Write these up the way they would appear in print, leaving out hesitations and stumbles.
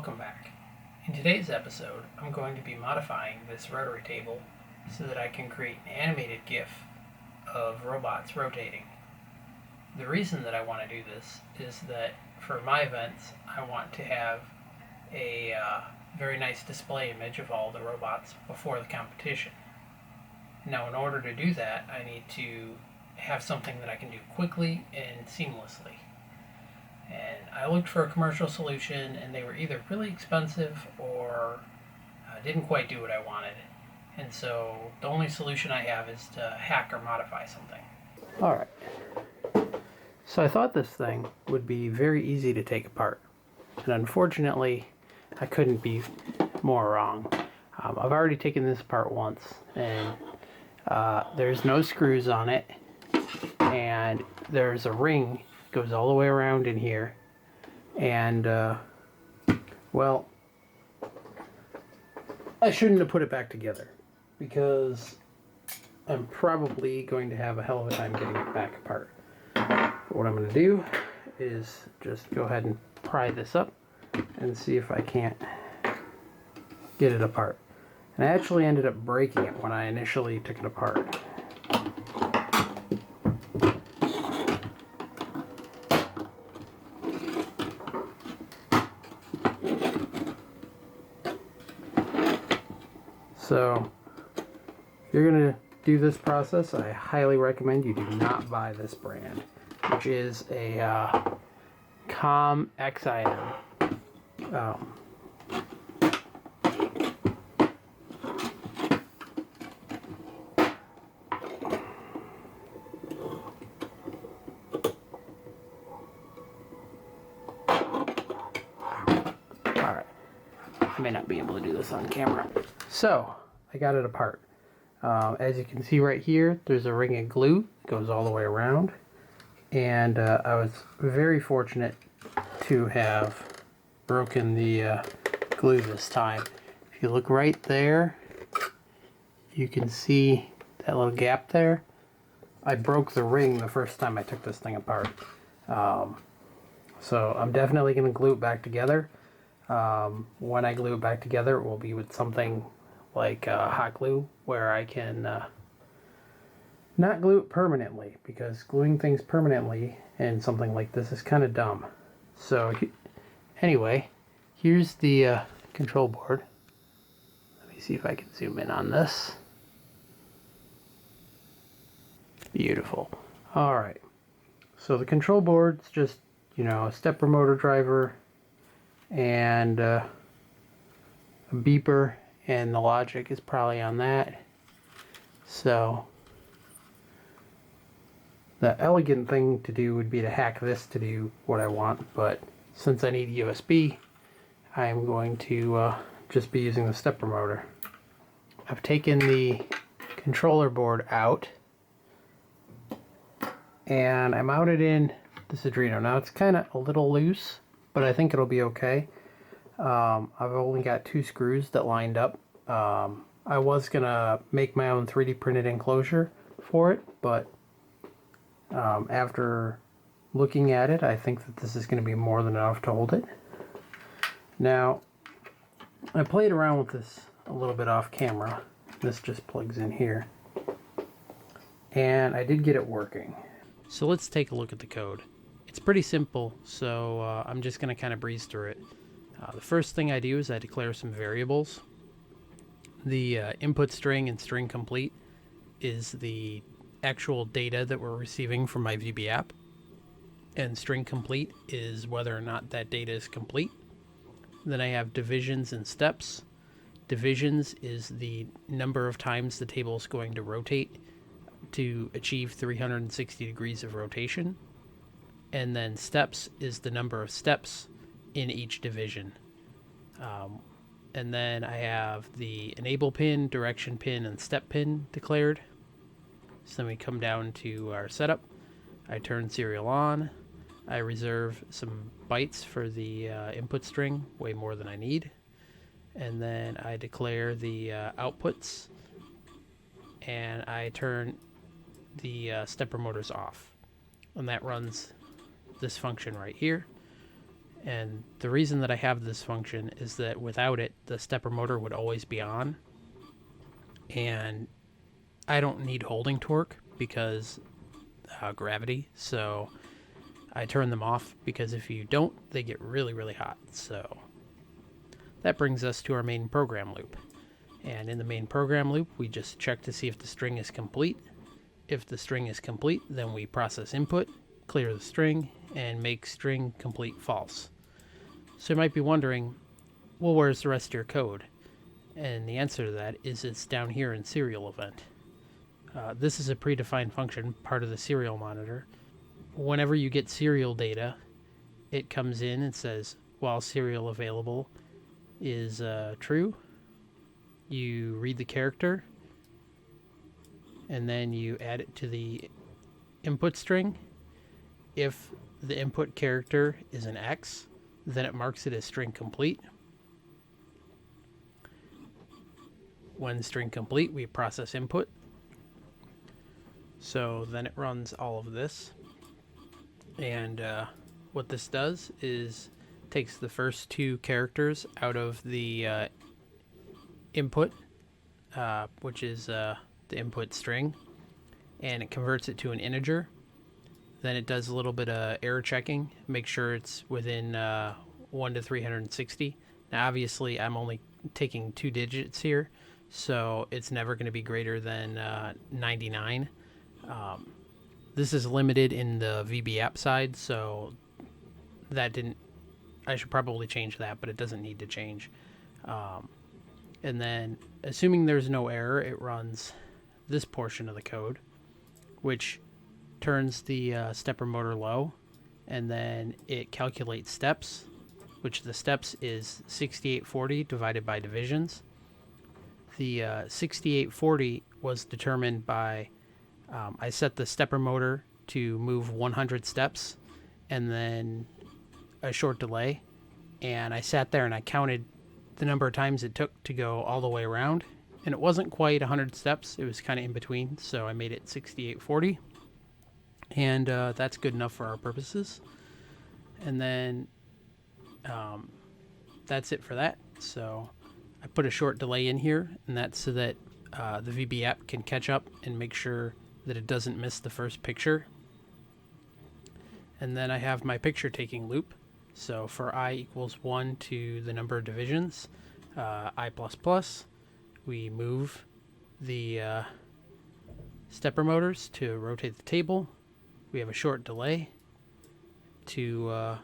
Welcome back. In today's episode, I'm going to be modifying this rotary table so that I can create an animated GIF of robots rotating. The reason that I want to do this is that for my events, I want to have a very nice display image of all the robots before the competition. Now, in order to do that, I need to have something that I can do quickly and seamlessly. And I looked for a commercial solution, and they were either really expensive or didn't quite do what I wanted. And so the only solution I have is to hack or modify something. Alright. So I thought this thing would be very easy to take apart. And unfortunately, I couldn't be more wrong. I've already taken this apart once, and there's no screws on it. And there's a ring goes all the way around in here, and well, I shouldn't have put it back together because I'm probably going to have a hell of a time getting it back apart. But what I'm going to do is just go ahead and pry this up and see if I can't get it apart. And I actually ended up breaking it when I initially took it apart. So, if you're going to do this process, I highly recommend you do not buy this brand, which is a COM XIM. Alright, I may not be able to do this on camera. So, I got it apart. As you can see right here, there's a ring of glue that goes all the way around. And I was very fortunate to have broken the glue this time. If you look right there, you can see that little gap there. I broke the ring the first time I took this thing apart. So I'm definitely going to glue it back together. When I glue it back together, it will be with something like hot glue, where I can not glue it permanently, because gluing things permanently in something like this is kind of dumb. So anyway, here's the control board. Let me see if I can zoom in on this. Beautiful. Alright, so the control board's just, you know, a stepper motor driver and a beeper, and the logic is probably on that. So the elegant thing to do would be to hack this to do what I want, but since I need USB, I'm going to just be using the stepper motor. I've taken the controller board out, and I mounted in this Arduino. Now it's kind of a little loose, but I think it'll be okay. I've only got 2 screws that lined up. I was gonna make my own 3D printed enclosure for it, but after looking at it, I think that this is going to be more than enough to hold it. Now, I played around with this a little bit off camera. This just plugs in here, and I did get it working. So let's take a look at the code. It's pretty simple, so I'm just going to kind of breeze through it. The first thing I do is I declare some variables. The input string and string complete is the actual data that we're receiving from my VB app, and string complete is whether or not that data is complete. Then I have divisions and steps. Divisions is the number of times the table is going to rotate to achieve 360 degrees of rotation. And then steps is the number of steps in each division. And then I have the enable pin, direction pin, and step pin declared. So then we come down to our setup. I turn serial on. I reserve some bytes for the input string, way more than I need. And then I declare the outputs, and I turn the stepper motors off. And that runs this function right here. And the reason that I have this function is that without it, the stepper motor would always be on. And I don't need holding torque because gravity. So I turn them off because if you don't, they get really, really hot. So that brings us to our main program loop. And in the main program loop, we just check to see if the string is complete. If the string is complete, then we process input, clear the string, and make string complete false. So you might be wondering, well, where's the rest of your code? And the answer to that is it's down here in serial event. This is a predefined function, part of the serial monitor. Whenever you get serial data, it comes in and says, while serial available is true, you read the character, and then you add it to the input string. If the input character is an X, then it marks it as string complete. When string complete, we process input. So then it runs all of this. And what this does is takes the first two characters out of the input, which is the input string, and it converts it to an integer. Then it does a little bit of error checking, make sure it's within 1 to 360. Now obviously I'm only taking 2 digits here, so it's never going to be greater than 99. This is limited in the VB app side, so I should probably change that, but it doesn't need to change. And then assuming there's no error, it runs this portion of the code, which turns the stepper motor low, and then it calculates steps, which the steps is 6840 divided by divisions. The 6840 was determined by, I set the stepper motor to move 100 steps and then a short delay, and I sat there and I counted the number of times it took to go all the way around, and it wasn't quite 100 steps, it was kind of in between, so I made it 6840. And that's good enough for our purposes. And then that's it for that. So I put a short delay in here, and that's so that the VB app can catch up and make sure that it doesn't miss the first picture. And then I have my picture taking loop. So for I equals 1 to the number of divisions, I++, we move the stepper motors to rotate the table. We have a short delay to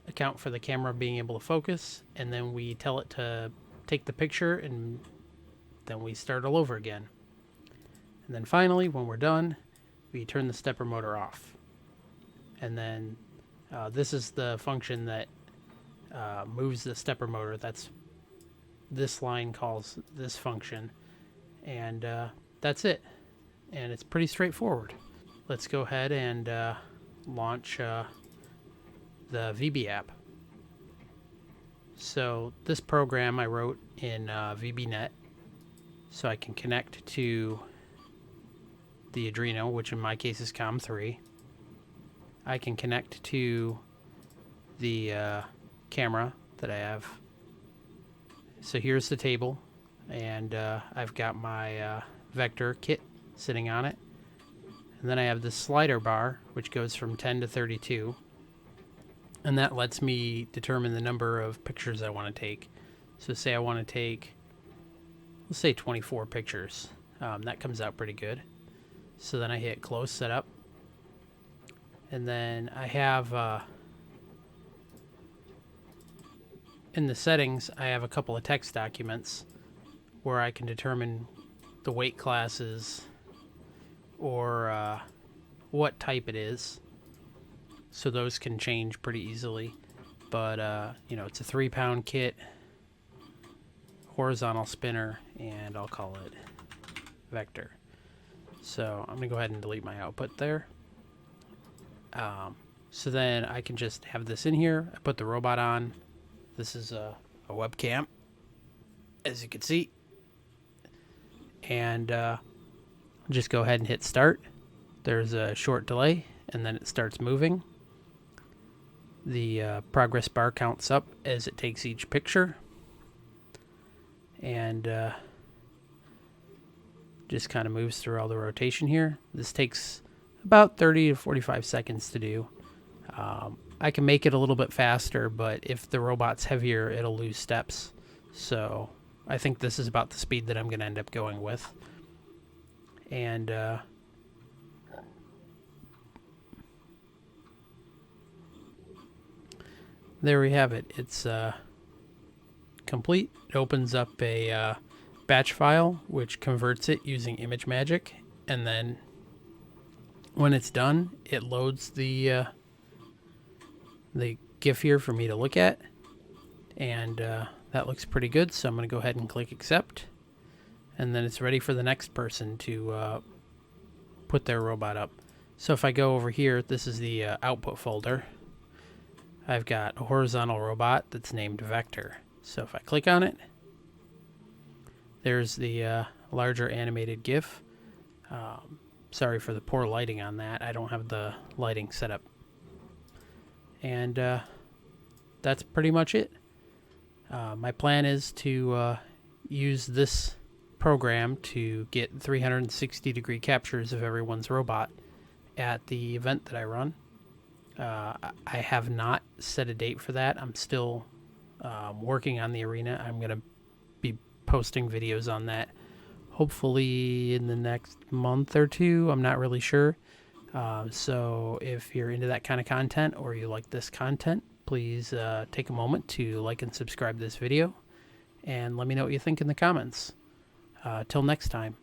account for the camera being able to focus, and then we tell it to take the picture, and then we start all over again. And then finally, when we're done, we turn the stepper motor off. And then this is the function that moves the stepper motor. That's this line calls this function, and that's it. And it's pretty straightforward. Let's go ahead and launch the VB app. So this program I wrote in VBNet, so I can connect to the Arduino, which in my case is COM3. I can connect to the camera that I have. So here's the table, and I've got my vector kit sitting on it. And then I have this slider bar, which goes from 10 to 32. And that lets me determine the number of pictures I want to take. So say I want to take, let's say 24 pictures. That comes out pretty good. So then I hit close setup. And then I have, in the settings, I have a couple of text documents where I can determine the weight classes or what type it is. So those can change pretty easily. But, it's a 3-pound kit, horizontal spinner, and I'll call it vector. So I'm going to go ahead and delete my output there. So then I can just have this in here. I put the robot on. This is a webcam, as you can see. And just go ahead and hit start. There's a short delay, and then it starts moving. The progress bar counts up as it takes each picture, and just kind of moves through all the rotation here. This takes about 30 to 45 seconds to do. I can make it a little bit faster, but if the robot's heavier, it'll lose steps. So I think this is about the speed that I'm going to end up going with. And there we have it. It's complete. It opens up a batch file, which converts it using image magic, and then when it's done, it loads the GIF here for me to look at, and that looks pretty good. So I'm going to go ahead and click accept, and then it's ready for the next person to put their robot up. So if I go over here, this is the output folder. I've got a horizontal robot that's named Vector. So if I click on it, there's the larger animated GIF. Sorry for the poor lighting on that. I don't have the lighting set up. And that's pretty much it. My plan is to use this program to get 360-degree captures of everyone's robot at the event that I run. I have not set a date for that. I'm still working on the arena. I'm going to be posting videos on that hopefully in the next month or two. I'm not really sure. So if you're into that kind of content, or you like this content, please take a moment to like and subscribe this video, and let me know what you think in the comments. Till next time.